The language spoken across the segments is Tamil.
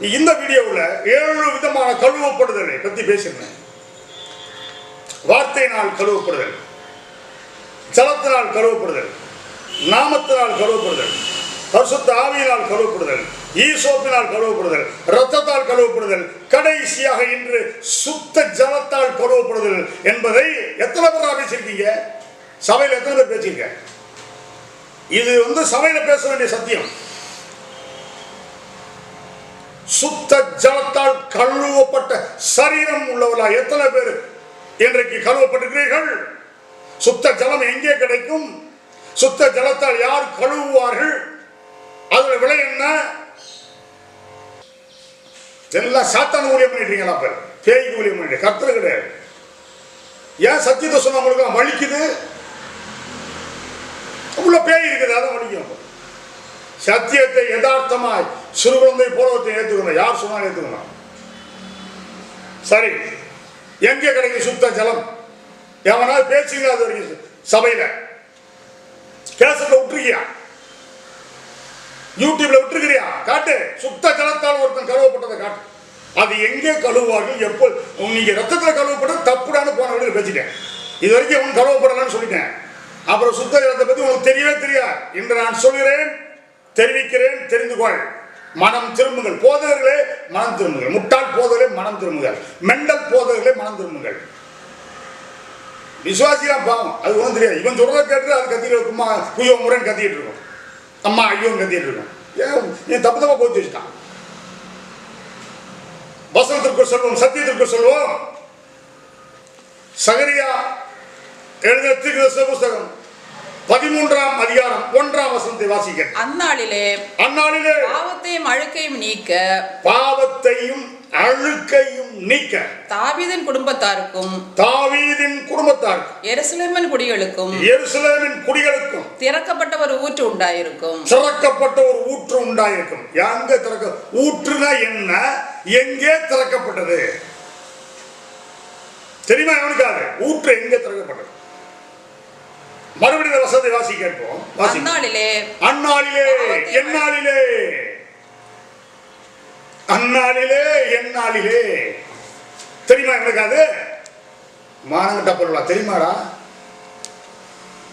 இந்த வீடியோவில் 7 விதமான கழுவப்படுதலை பற்றி பேசியிருந்தேன். வார்த்தையினால் கழுவப்படுதல், ஜலத்தினால் கழுவப்படுதல், நாமத்தினால் கழுவப்படுதல், பரிசுத்த ஆவியினால் கழுவப்படுதல், ஈசோப்பினால் கழுவப்படுதல், இரத்தத்தால் கழுவப்படுதல், கடைசியாக இன்று சுத்த ஜலத்தால் கழுவப்படுதல் என்பதை எத்தனை பேர் பேசியிருக்கீங்க? சபையில் எத்தனை பேர் பேசியிருக்க? இது சபையில் பேச வேண்டிய சத்தியம். சுத்த ஜலத்தால் கழுவப்பட்ட சரீரம் உள்ளவர்களா எத்தனை பேர் இன்றைக்கு கழுவப்பட்டிருக்கிறீர்கள்? சுத்த ஜலம் எங்கே கிடைக்கும்? சுத்த ஜலத்தால் யார் கழுவுவார்கள்? அதோட விலை என்ன? எல்லாம் சாத்தான ஊழியம் பண்ணிட்டீங்களா? பேய்க்கு ஊழியம் பண்ணிட்டு கர்த்தர் கிடையாது. ஏன் சத்தியத்தை சொன்னா உங்களுக்கு வலிக்குது? உள்ள பேய் இருக்குது, அதான் வலிக்கும். சத்தியத்தை யதார்த்தமாய் சிறு குழந்தை போலவத்தை ஏற்றுக்கணும். யார் சொன்னாலும் ஏற்றுக்கணும். சரி, எங்கே கிடைக்கும் சுத்த ஜலம்? எவனாவது பேசுங்க. அது வரைக்கும் சபையில கேசட்ல விட்டுருக்கியா? யூடியூப்ல விட்டுருக்கிறியா? காட்டு. சுத்த ஜலத்தால் ஒருத்தன் கழுவப்பட்டதை காட்டு. அது எங்கே கழுவுவார்கள்? எப்போ? நீங்க ரத்தத்தில் கழுவப்பட்டது தப்புடான்னு போன வீடு பேசிட்டேன். இது வரைக்கும் அவன் கழுவப்படலான்னு சொல்லிட்டேன். அப்புறம் சுத்த ஜலத்தை பத்தி உங்களுக்கு தெரியவே தெரியாது. இன்று நான் சொல்கிறேன், தெரிவிக்கிறேன், தெரிந்து கொள். மனம் திரும்புங்கள். போதகர்களே மனம் திரும்புங்கள். முட்டாள் போதகர்களே மனம் திரும்புங்கள். மெண்டல் போதகர்களே மனம் திரும்புங்கள். விசுவாசியா பாவம், அது ஒன்றும் தெரியாது. இவன் சொல்றதை கேட்டு அது கத்திட்டு இருக்குமா? குயோ முறைன்னு கத்திட்டு இருக்கும். அம்மா ஐயோன்னு கத்திட்டு இருக்கும். ஏன் தப்பு தப்பா போச்சு வச்சுட்டான். வசனத்திற்கு சொல்வோம், சத்தியத்திற்கு சொல்வோம். சகரியா எழுதின தீர்க்கதரிசன புஸ்தகம் 13ஆம் அதிகாரம் 1ஆம் வசனத்தை வாசிக்க. அந்நாளிலே பாவத்தையும் அழுக்கையும் நீக்க தாவீதின் குடும்பத்தாருக்கும் எருசலேமின் குடிகளுக்கும் திறக்கப்பட்ட ஒரு ஊற்று உண்டாயிருக்கும். எங்கே திறக்க? ஊற்றுனா என்ன? எங்கே திறக்கப்பட்டது தெரியுமா? எவனுக்காக ஊற்று எங்கே திறக்கப்பட்டது? மறுபடியும் வசனத்தை வாசி கேட்போம். அந்நாளிலே எந்நாளிலே தெரியுமா? எனக்கு அது மானங்கிட்ட பொருளா தெரியுமாடா?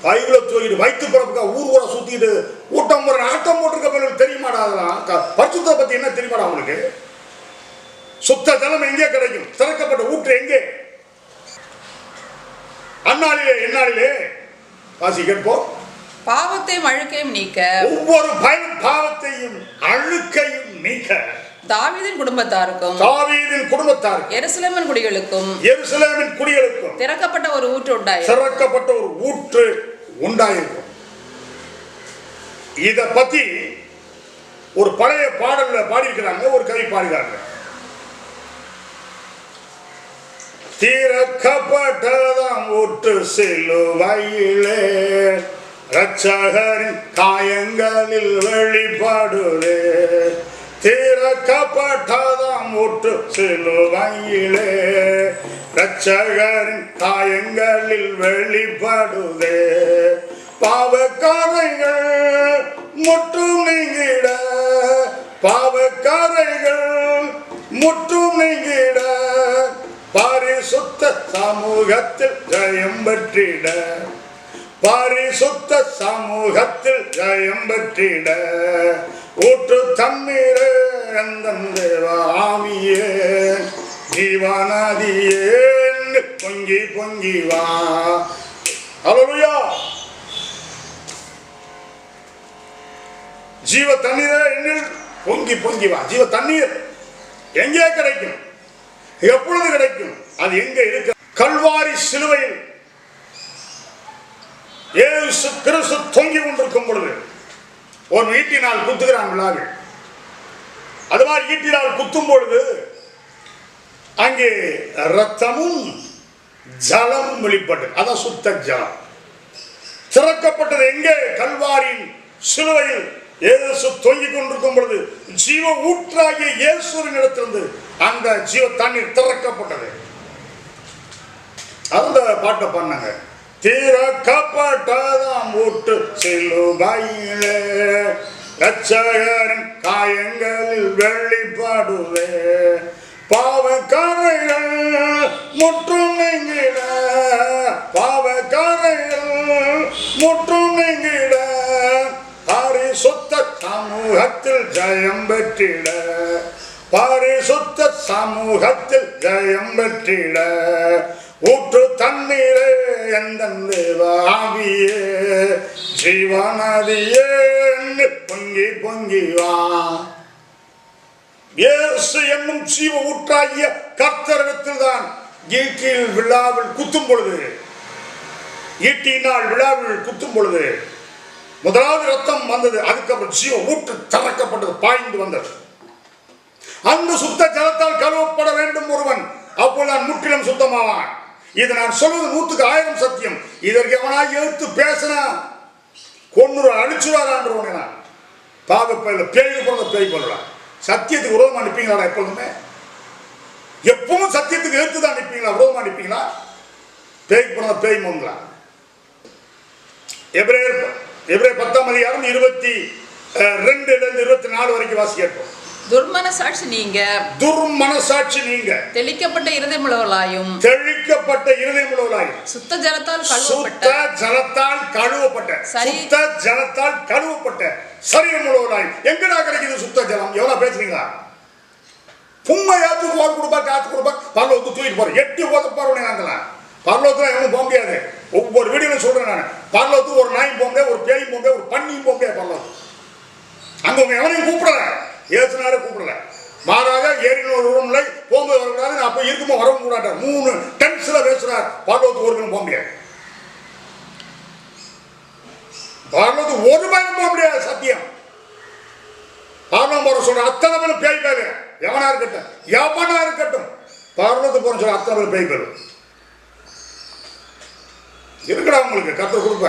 பைபிள தூக்கிட்டு வயிற்று பிறப்புக்கா ஊர் கூட சுத்திட்டு ஊட்டம் போற ஆட்டம் போட்டிருக்க பொருள் தெரியுமாடா? அதெல்லாம் பரிசுத்தத்தை பத்தி என்ன தெரியுமாடா உங்களுக்கு? சுத்த ஜலம் எங்கே கிடைக்கும்? திறக்கப்பட்ட ஊற்று எங்கே? அந்நாளிலே எந்நாளிலே வாசி கேட்போம். பாவத்தையும் அழுக்கையும் நீக்க, ஒவ்வொரு பாவத்தையும் அழுக்கையும் நீக்க தாவீதின் குடும்பத்தாருக்கும் எருசலேமின் குடிகளுக்கும் திறக்கப்பட்ட ஒரு ஊற்று உண்டாயிருக்கும். இத பத்தி ஒரு பழைய பாடல்ல பாடியிருக்கிறாங்க. ஒரு கவி பாடுகிறாங்க. திறக்கப்பட்டதாம் ஊற்று சிலுவையிலே இரட்சகரின் காயங்களில் வெளிப்படுதே. திறக்கப்பட்டதாம் ஊற்று சிலுவையிலே இரட்சகரின் காயங்களில் வெளிப்படுதே. பாவக்காரைகள் முற்றும் நீங்கிட, பரிசுத்த சமூகத்தில் ஜெயம் பெற்றிட, ஊற்று தண்ணீரே எந்தன் தேவ ஆவியே, ஜீவநதியே பொங்கி வா. அல்லேலூயா. ஜீவ தண்ணீரே என்னில் பொங்கி வா. ஜீவ தண்ணீர் எங்கே கிடைக்கும்? எப்பொழுது கிடைக்கும்? அது எங்க இருக்கு? கல்வாரி சிலுவையில் இயேசு கிறிஸ்து தொங்கி கொண்டிருக்கும் பொழுது ஒரு ஈட்டினால் குத்துகிறான் விழாவில். அது மாதிரி ஈட்டினால் குத்தும் பொழுது அங்கே ரத்தமும் ஜலம் வெளிப்பட்டது. அதான் சுத்த ஜலம். திறக்கப்பட்டது எங்கே? கல்வாரியின் சிலுவையில் இயேசு தொங்கிக் கொண்டிருக்கும் பொழுது ஜீவ ஊற்றாகிய இயேசுவின் இடத்திலிருந்து அந்த ஜீவ தண்ணீர் திறக்கப்பட்டது. அந்த பாட்டை பண்ணாங்க. திறக்கப்பட்டதாம் ஊற்று சிலுவையிலே இரட்சகரின் காயங்களில் வெளிப்பட நடுவே பாவக்காரைகள் முற்றும் நீங்கிட, பாவக்காரைகள் முற்றும் நீங்கிட, பரிசுத்த சமூகத்தில் ஜெயம் பெற்றிட, பரிசுத்த சமூகத்தில் ஜெயம் பெற்றிட, ஊற்று தண்ணீரே எந்த தேவாவியே, ஜீவநதியே பொங்கி பொங்கி வா. இயேசு என்னும் ஜீவ ஊற்றாகிய கர்த்தரிடத்தில் தான் ஈட்டில் விழாவில் குத்தும் பொழுது, ஈட்டினால் விழாவில் குத்தும் பொழுது முதலாவது ரத்தம் வந்தது. அதுக்கப்புறம் ஜீவ ஊற்று திறக்கப்பட்டது, பாய்ந்து வந்தது. அந்த சுத்த ஜலத்தால் கழுவப்பட வேண்டும் ஒருவன், அப்போது நான் முற்றிலும் சுத்தமாவான். இது நான் சொல்வது 100% சத்தியம். இதற்கு எவனாய் எடுத்து பேசினா கொன்னு அழிச்சுவாரான்றவனே நான். பாவப்பையில் பேய்க்கு பிறந்த பேய் பண்ணலாம். சத்தியத்துக்கு விரோதமா நிற்பீங்களா? எப்பொழுதுமே எப்பவும் சத்தியத்துக்கு எடுத்து தான் நிற்பீங்களா? விரோதமா நிற்பீங்களா? பேய்க்கு பிறந்த பேய் மோங்கலாம். எபிரேயர் 10ஆம் அதிகாரம் 22-24 வரைக்கும் வாசி கேட்போம். துர்மனசாட்சி நீங்க, துர்மனசாட்சி நீங்க, தெளிக்கப்பட்ட இருதயமுள்ளவர்களாயும், தெளிக்கப்பட்ட இருதயமுள்ளவர்களாயும், சுத்த ஜலத்தால் கழுவப்பட்ட, சுத்த ஜலத்தால் கழுவப்பட்ட, சுத்த ஜலத்தால் கழுவப்பட்ட சரீரமுள்ளவர்களாயும். எங்கடா கிடைக்குது சுத்த ஜலம்? எவ்வளவு பேசுறீங்களா? பும்மையாத்து போர் கொடுப்பா, காத்து கொடுப்பா, பரலோகத்துக்கு தூக்கிட்டு போற 8 போதப்பாருடைய நாங்களா பரலோகத்துல எவனும் போக முடியாது. ஒவ்வொரு வீடியோல சொல்றேன் நான், பரலோகத்துக்கு ஒரு நாயும் போக முடியாது, ஒரு பேயும் போக முடியாது, ஒரு பண்ணியும் போக முடியாது. பரலோகம் அங்க உங்க எவனையும் கூப்பிடல, ஏசுனாரே கூப்பிடல. மாறாக ஏறினோர் உடம்புல போகும்போது வரக்கூடாது, அப்ப இருக்குமோ வரவும் கூடாட்டார். 3 டென்ஸ்ல பேசுறார். பரலோகத்துக்கு ஒரு போக முடியாது, பரலோகத்துக்கு ஒரு பயணம் போக முடியாது. சத்தியம். பரலோகம் போற சொல்ற அத்தனை பேரும் பேய் பேரு, எவனா இருக்கட்டும், எவனா இருக்கட்டும், பரலோகத்துக்கு போற சொல்ற அத்தனை பேரும் பேய் பேரு இருக்கடா. உங்களுக்கு கர்த்தர் கொடுப்ப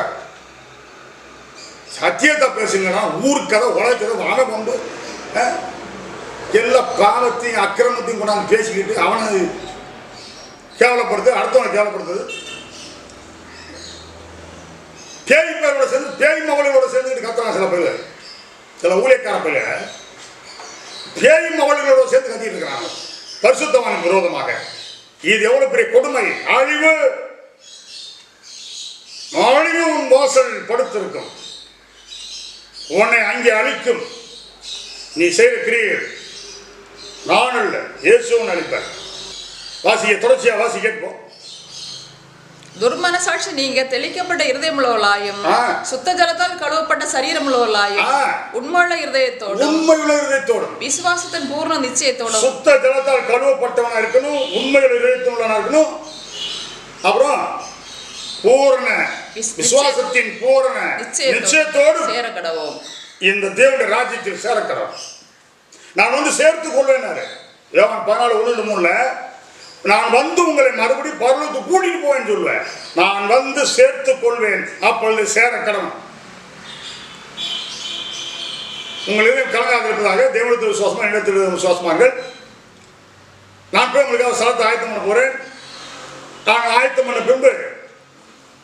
சத்தியத்தை பேசுங்கன்னா ஊருக்கு கதை உலகத்தை வாழ கொண்டு எல்லா பாவத்தையும் அக்கிரமத்தையும் கொண்டாந்து பேசிக்கிட்டு அவனை கேவலப்படுத்து, அடுத்தவனை கேவலப்படுத்துது. பேய் பேரோட சேர்ந்து பேய் மவளோட சேர்ந்துக்கிட்டு கத்துறான் சில பேர், சில ஊழியக்கார பேர் பேய் மவளோட சேர்ந்து கத்திட்டு இருக்கிறாங்க பரிசுத்தவானுக்கு விரோதமாக. இது எவ்வளவு பெரிய கொடுமை! அழிவு அழிவு உன் வாசல் படுத்திருக்கும், உன்னை அங்கே அழிக்கும். நீ செய்த கிரியை நான் அல்ல, இயேசுவும் அழிப்பார். வாசிக்க தொடர்ச்சியா வாசி கேட்போம். துர்மனசாட்சி நீங்க, தெளிக்கப்பட்ட இருதயமுள்ளவர்களாயும், சுத்த ஜலத்தால் கழுவப்பட்ட சரீரமுள்ளவர்களாயும், உண்மையுள்ள இருதயத்தோடும், விசுவாசத்தின் பூர்ண நிச்சயத்தோடும். சுத்த ஜலத்தால் கழுவப்பட்டவனா இருக்கணும், உண்மையுள்ள இருதயத்தோடனா இருக்கணும். அப்புறம் பூரண விசுவாசத்தின் பூரண நிச்சயத்தோடு சேர கடவோம், இந்த தேவனுடைய ராஜ்யத்தில் சேர கடவோம். நான் வந்து சேர்த்துக் கொள்வேன். யோவான் 14:1-3 நான் வந்து உங்களை மறுபடியும் பரலோகத்துக்கு கூட்டிட்டு போவேன்னு சொல்லுவேன். நான் வந்து சேர்த்துக் கொள்வேன், அப்பொழுது சேர கடவுள். உங்களுக்கு கலங்காது இருப்பதாக தேவனத்தில் விசுவாசமா, இடத்தில் விசுவாசமாங்கள். நான் போய் உங்களுக்காக ஸ்தலத்தை ஆயத்தம் பண்ண போறேன். நான் ஆயத்தம் பண்ண பின்பு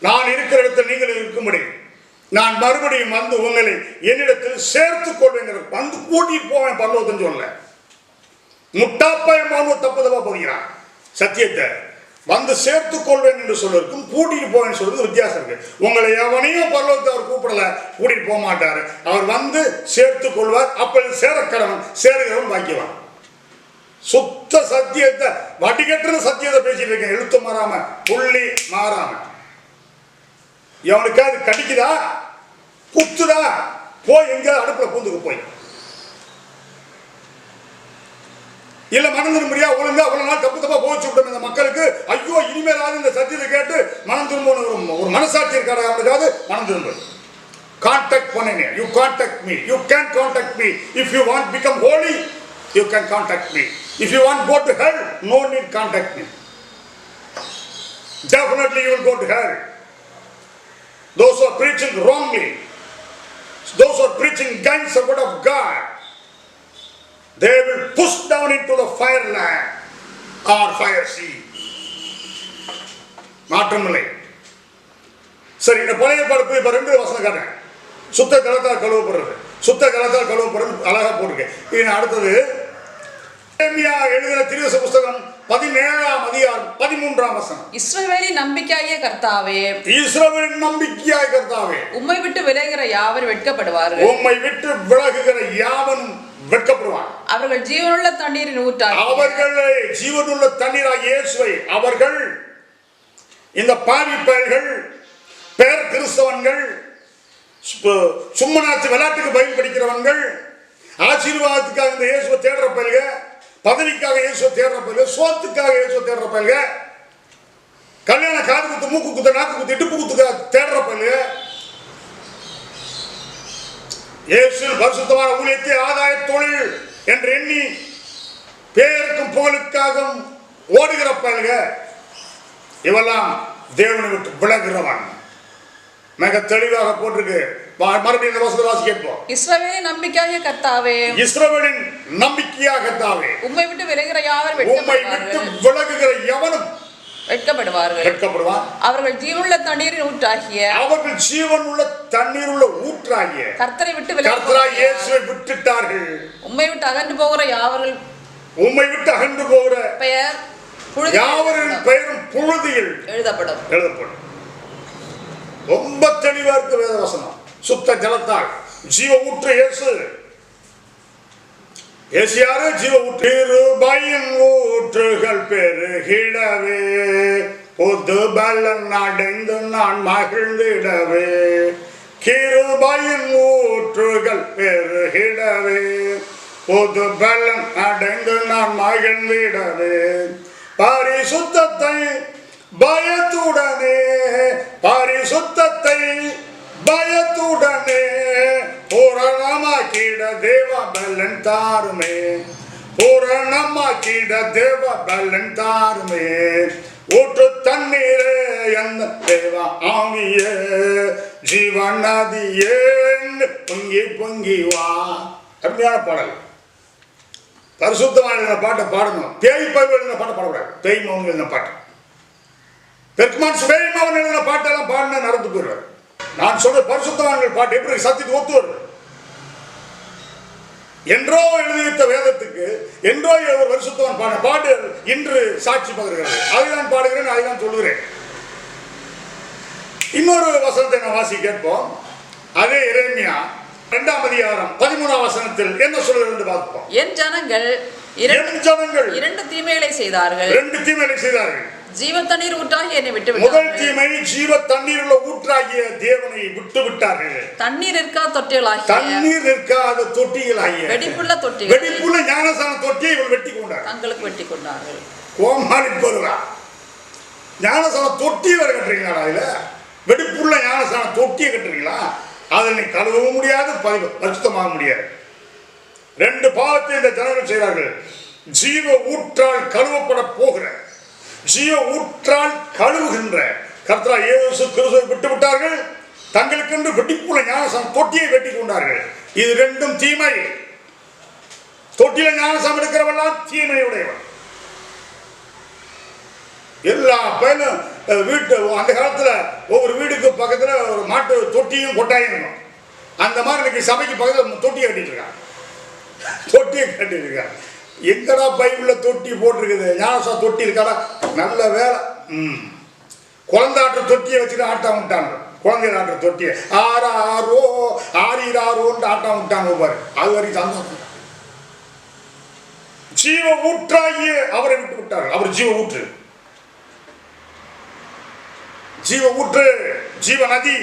நான் இருக்கிற இடத்தில் நீங்கள் இருக்கும்படி நான் மறுபடியும் வந்து உங்களை என்னிடத்தில் சேர்த்துக் கொள்வேன். வந்து கூட்டிட்டு போவேன் பரலோகத்துன்னு சொல்ல. முட்டாப்பாயமான தப்புதவா போகிறான். சத்தியத்தை வந்து சேர்த்துக் கொள்வேன் என்று சொல்லிருக்கும், கூட்டிட்டு போவேன்னு சொல்றது வித்தியாசம் இருக்கு. உங்களை எவனையும் பரலோகத்தை அவர் கூப்பிடல, கூட்டிட்டு போக மாட்டாரு. அவர் வந்து சேர்த்துக் கொள்வார், அப்பொழுது சேரக்கடவன், சேருகிறவன் பாக்கியவான். சுத்த சத்தியத்தை வடிகட்டுற சத்தியத்தை பேசிட்டு இருக்கேன், எழுத்து மாறாம, புள்ளி மாறாம. எவனுக்காவது கடிக்குதா, குத்துதா, போய் எங்கேயாவது அடுப்புல பூந்துக்கு போய், இல்ல மனம் திரும்பியா ஒழுங்கா அவ்வளவு நாள் தப்பு தப்பா போச்சு விட்டோம் இந்த மக்களுக்கு. ஐயோ இனிமேலாவது இந்த சத்தியத்தை கேட்டு மனம் திரும்பணும், ஒரு மனசாட்சி இருக்காரு அவனுக்காவது மனம் திரும்ப. கான்டாக்ட் பண்ணேன், you contact me, you can contact me. If you want become holy, you can contact me. If you want go to hell, no need contact me. Definitely you will go to hell. Those who are preaching wrongly, those who are preaching against the word of God, they will push down into the fire land or fire sea. மாற்றமில்லை. சரி, இந்த பழைய படத்து இப்ப 2 வசனம் காட்டுறேன். சுத்த ஜலத்தால் கழுவப்படுறது, சுத்த ஜலத்தால் கழுவப்படுறது அழகா போட்டிருக்கேன். இனி அடுத்தது எரேமியா எழுதின தீர்க்கதரிசி புத்தகம் 17ஆம் அதிகாரம் 13ஆம் வசனம். இஸ்ரவேலின் நம்பிக்கையாகிய கர்த்தாவே, இஸ்ரவேலின் நம்பிக்கையாகிய கர்த்தாவே, உம்மை விட்டு விலகுகிற யாவரும் வெட்கப்படுவார்கள். உம்மை விட்டு விலகுகிற யாவனும் வெட்கப்படுவான். அவர்கள் ஜீவனுள்ள தண்ணீரின் ஊற்றாகிய, அவர்களே ஜீவனுள்ள தண்ணீராகிய இயேசுவை அவர்கள் இந்த பாவி பயல்கள், பேர் கிறிஸ்தவன்கள், சும்மனாச்சு விளையாட்டுக்கு பயில் படிக்கிறவர்கள், ஆசீர்வாதத்துக்காக இந்த இயேசுவை தேடுற பயில்க, பதவிக்காக இயேசுவை தேடுற பயில்க, சோத்துக்காக இயேசுவை தேடுற பயில்க, கல்யாண காது குத்து, மூக்கு குத்து, நாக்கு குத்து, இடுப்பு குத்துக்காக தேடுற பயில்க, இயேசுவின் பரிசுத்தமான ஊழியத்தை ஆதாய தொழில் என்று எண்ணி பேருக்கும் புகழுக்காகவும் ஓடுகிற பயில்க, இவெல்லாம் தேவனை விட்டு விலகுறவன். மிக தெளிவாக போட்டிருக்கு. மறுபடியும் இந்த வசனத்தை வாசி கேட்போம். இஸ்ரவேலின் நம்பிக்கையாகிய கர்த்தாவே, இஸ்ரவேலின் நம்பிக்கையாகிய கர்த்தாவே, உம்மை விட்டு விலகுகிற யாவரும் உம்மை விட்டு விலகுகிற எவனும் வெட்கப்படுவான். அவர்கள் ஜீவனுள்ள தண்ணீரின் ஊற்றாகிய, அவர்கள் ஜீவனுள்ள தண்ணீருள்ள ஊற்றாகிய கர்த்தரை விட்டு கர்த்தராகிய இயேசுவை விட்டுட்டார்கள். உம்மை விட்டு அகன்று போகிற யாவர்கள், உம்மை விட்டு அகன்று போகிற பெயர் யாவரின் பெயரும் புழுதியில் எழுதப்படும். ரொம்ப தெளிவா இருக்கு வேத வசனம். சுத்த ஜலத்தால் ஜீவ ஊற்று இயேசு. இயேசு யாரு? ஜீவ ஊற்று. கிருபையின் ஊற்றுகள் பெருகிடவே, புது பலன் அடைந்து நான் மகிழ்ந்திடவே. கிருபையின் ஊற்றுகள் பெருகிடவே, புது பலன் அடைந்து நான் மகிழ்ந்திடவே. பரிசுத்தத்தை பயத்துடனே, பரிசுத்தத்தை பயத்துடனே பூரணமாக்கிட தேவ பலன் தாருமே, பூரணமாக்கிட தேவ பலன் தாருமே. ஊற்று தண்ணீரே எந்த தேவ ஆவியே, ஜீவன் நதியே பொங்கி பொங்கி வா. அருமையான பாடல். பரிசுத்தமான பாட்டை பாடணும். பேய் பயிர் எழுதின பாட்டை பாடக்கூடாது. பேய் மௌன் எழுதின பாட்டு, பெருமான் சுபேமவன் எழுதின பாட்டெல்லாம் பாடினா நடந்து போயிடுவார். நான் சொல்ற பரிசுத்தவான்கள் பாட்டு எப்படி சத்தியத்துக்கு ஒத்து வருது? என்றோ எழுதி வைத்த வேதத்துக்கு என்றோ ஒரு பரிசுத்தவான் பாடின பாட்டு இன்று சாட்சி பகர்கிறது. அதை நான் பாடுகிறேன், அதை நான் சொல்லுகிறேன். இன்னொரு வசனத்தை நான் வாசி கேட்போம். அதே எரேமியா 2ஆம் அதிகாரம் 13ஆம் வசனத்தில் என்ன சொல்கிறது பார்ப்போம். என் ஜனங்கள் இரண்டு தீமைகளை செய்தார்கள். ஜீவ தண்ணீர் ஊற்றாகி என்னை விட்டு விட்டார்கள். முதல் தீமை ஜீவ தண்ணீருள்ள ஊற்றாகிய தேவனை விட்டு விட்டார்கள். தண்ணீர் இருக்காத தொட்டிகளாகிய, தண்ணீர் இருக்காத தொட்டிகளாகிய, வெடிப்புள்ள தொட்டிகள், வெடிப்புள்ள ஞானசான தொட்டியை இவர்கள் வெட்டி கொண்டார்கள். தங்களுக்கு வெட்டி கொண்டார்கள். கோமாளி பருவா, ஞானசான தொட்டியை வேற கட்டுறீங்களா? இல்ல வெடிப்புள்ள ஞானசான தொட்டியை கட்டுறீங்களா? அதை நீ கழுவவும் முடியாது, பரிசுத்தமாக முடியாது. ரெண்டு பாவத்தை இந்த ஜனங்கள் செய்கிறார்கள். ஜீவ ஊற்றால் கழுவப்பட போகிற, ஜீவ ஊற்றால் கழுவுகின்ற கர்த்தராகிய இயேசு கிறிஸ்துவை விட்டு விட்டார்கள். தங்களுக்கென்று வெடிப்புள்ள ஞானசான தொட்டியை வெட்டி கொண்டார்கள். இது ரெண்டும் தீமை. தொட்டியில ஞானசானம் எடுக்கிறவெல்லாம் தீமையுடையவன். எல்லா பையனும் வீட்டு அந்த காலத்துல ஒவ்வொரு வீடுக்கு பக்கத்துல ஒரு மாட்டு தொட்டியும் கொட்டாயும் இருக்கும். அந்த மாதிரி இன்னைக்கு சபைக்கு பக்கத்தில் தொட்டியை கட்டிட்டு இருக்காங்க. தொட்டியை கட்டிட்டு இருக்காங்க. எங்கடா பைபிள்ல தொட்டி போட்டிருக்குது? ஞானசா தொட்டி இருக்காடா? நல்ல வேலை. குழந்தாட்டு தொட்டியை வச்சுட்டு ஆட்டம் விட்டாங்க. குழந்தை ஆட்டுற தொட்டியை ஆறாரோ ஆறீராரோன்னு ஆட்டம் விட்டாங்க பாரு. அது வரைக்கும் சந்தோஷம். ஜீவ ஊற்றாகிய அவரை விட்டு விட்டார்கள். அவர் ஜீவ ஊற்று, ஜீவ ஊற்று, ஜீவ நதி,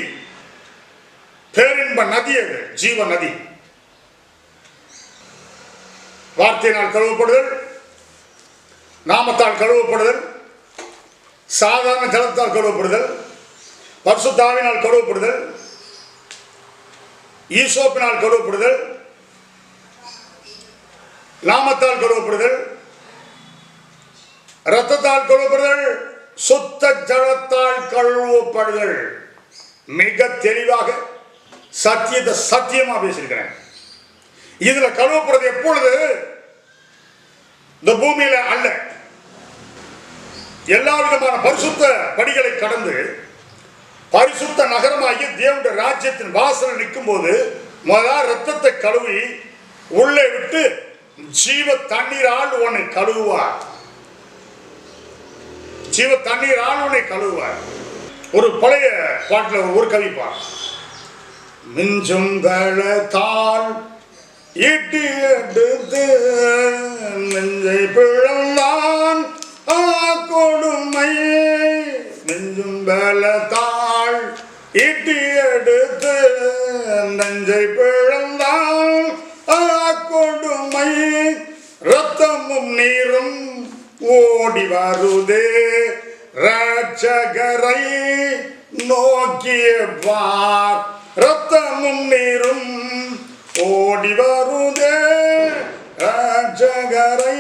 பேரின்ப நதி. அது ஜீவ நதி. வார்த்தையினால் கழுவப்படுதல், நாமத்தால் கழுவப்படுதல், சாதாரண ஜலத்தால் கழுவப்படுதல், பரிசுத்த ஆவியினால் கழுவப்படுதல், ஈசோப்பினால் கழுவப்படுதல், நாமத்தால் கழுவப்படுதல், இரத்தத்தால் கழுவப்படுதல், சுத்த ஜலத்தால் கழுவப்படுதல். மிக தெளிவாக சத்தியத்தை சத்தியமா பேசியிருக்கிறேன். இதுல கழுவப்படுறது எப்பொழுது? இந்த பூமியில அல்ல, எல்லா விதமான பரிசுத்த படிகளை கடந்து பரிசுத்த நகரமாகி தேவனுடைய ராஜ்யத்தின் வாசல் நிற்கும் போது முதல் ரத்தத்தை கழுவி உள்ளே விட்டு ஜீவ தண்ணீரால் உன்னை கழுவுவார். ஜீவ தண்ணீரால் உன்னை கழுவுவார். ஒரு பழைய பாட்டில் ஒரு கவிப்பா, மிஞ்சும் பலத்தால் ஈட்டி எடுத்து நெஞ்சை பிளந்தான் கொடுமை. மிஞ்சும் பலத்தால் ஈட்டி எடுத்து நெஞ்சை பிளந்தான் கொடுமை. ரத்தமும் நீரும் ஓடி வருதே ரட்சகரை நோக்கிய பார். ரத்தமும் நீரும் ஓடி வருதே ரட்சகரை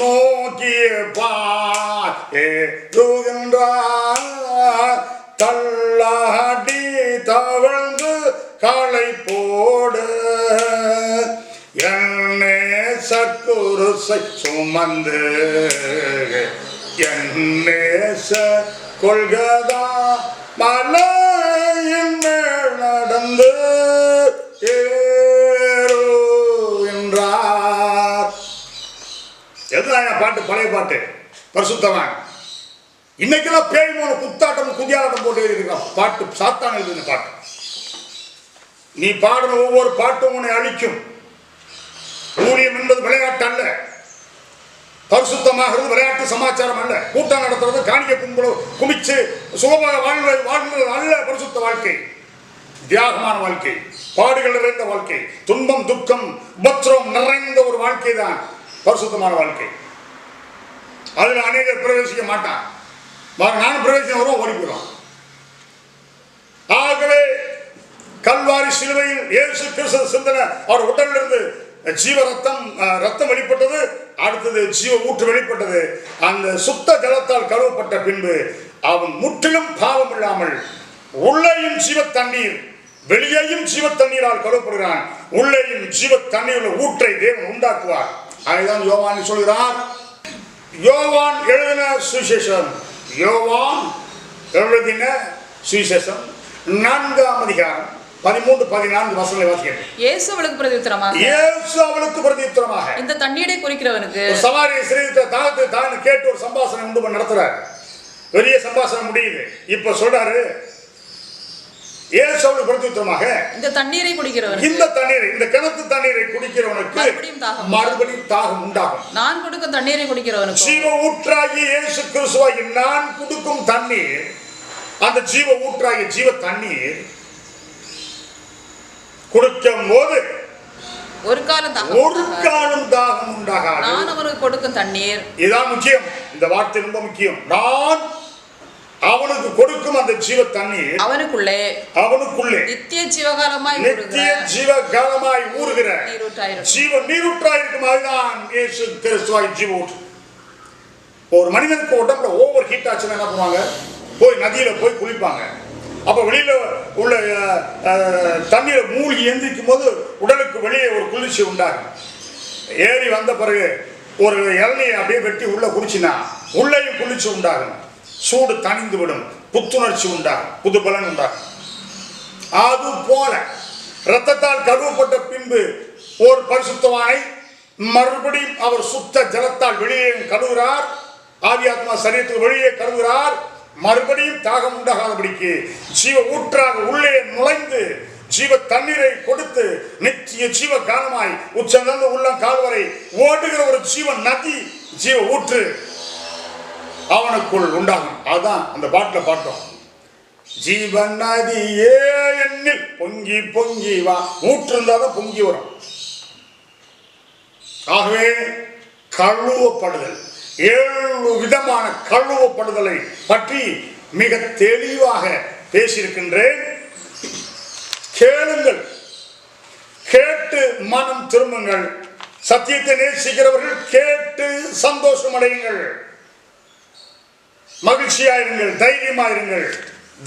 நோக்கிய பார். ஏறுகின்றார் தள்ளாடி தவழ்ந்து களை போடு. என்னே சக்குருசை சுமந்து என்னேச கொள்கதா மலையின் மேல் நடந்து ஏறு என்றார். எதுதான் பாட்டு? பழைய பாட்டு, பரிசுத்தவான். இன்னைக்கெல்லாம் பேய் மூணு குத்தாட்டம் குதியாட்டம் போட்டு இருக்கான் பாட்டு. சாத்தான் எழுதின பாட்டு. நீ பாடுற ஒவ்வொரு பாட்டும் உன்னை அழிக்கும். ஊழியம் என்பது விளையாட்டு அல்ல. பரிசுத்தமாகிறது விளையாட்டு சமாச்சாரம் அல்ல. கூட்டம் நடத்துறது, காணிக்க குமிச்சு சுகமாக வாழ்வது அல்ல. பரிசுத்த வாழ்க்கை தியாகமான வாழ்க்கை, பாடுகள் நிறைந்த வாழ்க்கை, துன்பம் துக்கம் உபத்திரம் நிறைந்த ஒரு வாழ்க்கை தான் பரிசுத்தமான வாழ்க்கை. அதுல அநேகர் பிரவேசிக்க மாட்டான். நானும் பிரவேசம் வரும், ஓடி போயிடும். ஆகவே கல்வாரி சிலுவையில் இயேசு கிறிஸ்து சிந்தனை அவர் உடலிலிருந்து ஜீவ ரத்தம் வெளிப்பட்டது. அடுத்தது ஜீவ ஊற்று வெளிப்பட்டது. அந்த சுத்த ஜலத்தால் கழுவப்பட்ட பின்பு அவன் முற்றிலும் பாவம் இல்லாமல் உள்ளேயும் ஜீவ தண்ணீர் வெளியேயும் ஜீவ தண்ணீரால் கழுவப்படுகிறான். உள்ளேயும் ஜீவ தண்ணீர் ஊற்றை தேவன் உண்டாக்குவார். அதுதான் யோவான் சொல்கிறார். யோவான் எழுதின சுவிசேஷம், யோவான் எழுதின சுவிசேஷம் 4ஆம் அதிகாரம் 13-14 வசனங்களை வாசிக்கிறேன். இயேசு அவளுக்கு பிரதியுத்தரமாக இந்த தண்ணீரை குறிக்கிறவனுக்கு சமாரிய ஸ்திரீ தாகத்தை தான் கேட்டு ஒரு சம்பாஷணை உண்டு பண்ண நடத்துறார். பெரிய சம்பாஷணை முடியுது. இப்ப சொல்றாரு, இயேசு அவளுக்கு பிரதியுத்தரமாக இந்த தண்ணீரை குடிக்கிறவனுக்கு, இந்த கிணத்து தண்ணீரை குடிக்கிறவனுக்கு மறுபடியும் தாகம் உண்டாகும். நான் கொடுக்கும் தண்ணீரை குடிக்கிறவனுக்கு, ஜீவ ஊற்றாகிய இயேசு கிறிஸ்துவாகிய நான் கொடுக்கும் தண்ணீர், அந்த ஜீவ ஊற்றாகிய ஜீவ தண்ணீர் குடிக்கும் போது ஒரு காலம் தாகம் உண்டாகாது. நான் அவனுக்கு கொடுக்கும் தண்ணீர், இதுதான் முக்கியம். இந்த வார்த்தை ரொம்ப முக்கியம். நான் அவனுக்கு கொடுக்கும் அந்த ஜீவ தண்ணீர் அவனுக்குள்ளே நித்திய ஜீவகாலமாய் ஊறுகிற ஜீவ நீரூற்றாயிருக்கும். அதுதான் இயேசு கிறிஸ்துவாய் ஜீவ ஊற்று. ஒரு மனிதனுக்கு உடம்புல ஓவர் ஹீட் ஆச்சுன்னா என்ன பண்ணுவாங்க? போய் நதியில போய் குளிப்பாங்க. அப்ப வெளியில உள்ள தண்ணீரை மூழ்கி எந்திரிக்கும் போது உடலுக்கு வெளியே ஒரு குளிர்ச்சி உண்டாகும். ஏறி வந்த பிறகு ஒரு இளநியை அப்படியே வெட்டி உள்ள குடிச்சினா உள்ளேயும் குளிர்ச்சி உண்டாகும். சூடு தணிந்து விடும், புத்துணர்ச்சி உண்டாகும், புது பலன் உண்டாகும். அது போல இரத்தத்தால் கழுவப்பட்ட பின்பு ஒரு பரிசுத்தவானை மறுபடியும் அவர் சுத்த ஜலத்தால் வெளியே கழுவுகிறார். ஆவியாத்மா சரீரத்துக்கு வெளியே கழுவுகிறார். மறுபடியும் தாகம் உண்டாகாதபடிக்கு ஜீவ ஊற்றாக உள்ளே நுழைந்து ஜீவ தண்ணீரை கொடுத்து நித்திய ஜீவ காலமாய் உச்சந்த உள்ளம் கால்வரை ஓடுகிற ஒரு ஜீவ நதி, ஜீவ ஊற்று அவனுக்குள் உண்டாகும். அதுதான் அந்த பாட்டுல பார்த்தோம். ஜீவன் நதியே என்னில் பொங்கி பொங்கி வா. ஊற்று இருந்தாதான் பொங்கி வரும். ஆகவே கழுவப்படுதல், 7 விதமான கழுவப்படுதலை பற்றி மிக தெளிவாக பேசியிருக்கின்றேன். கேளுங்கள், கேட்டு மனம் திரும்புங்கள். சத்தியத்தை நேசிக்கிறவர்கள் கேட்டு சந்தோஷம் அடையுங்கள், மகிழ்ச்சியாயிருங்கள், தைரியமாயிருங்கள்.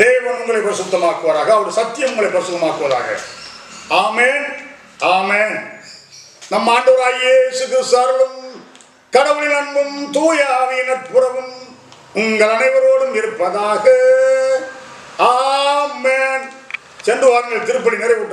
தேவன் உங்களை பரிசுத்தமாக்குவாராக. அவர் சத்தியம் உங்களை பரிசுத்தமாக்குவதாக. ஆமென், ஆமென். நம் ஆண்டவராகிய இயேசு கிறிஸ்து அருளும் கடவுளின் அன்பும் தூய ஆவியின் நட்புறவும் உங்கள் அனைவரோடும் இருப்பதாக. ஆமென். சென்று வாருங்கள், திருப்பலி நிறைவுற்ற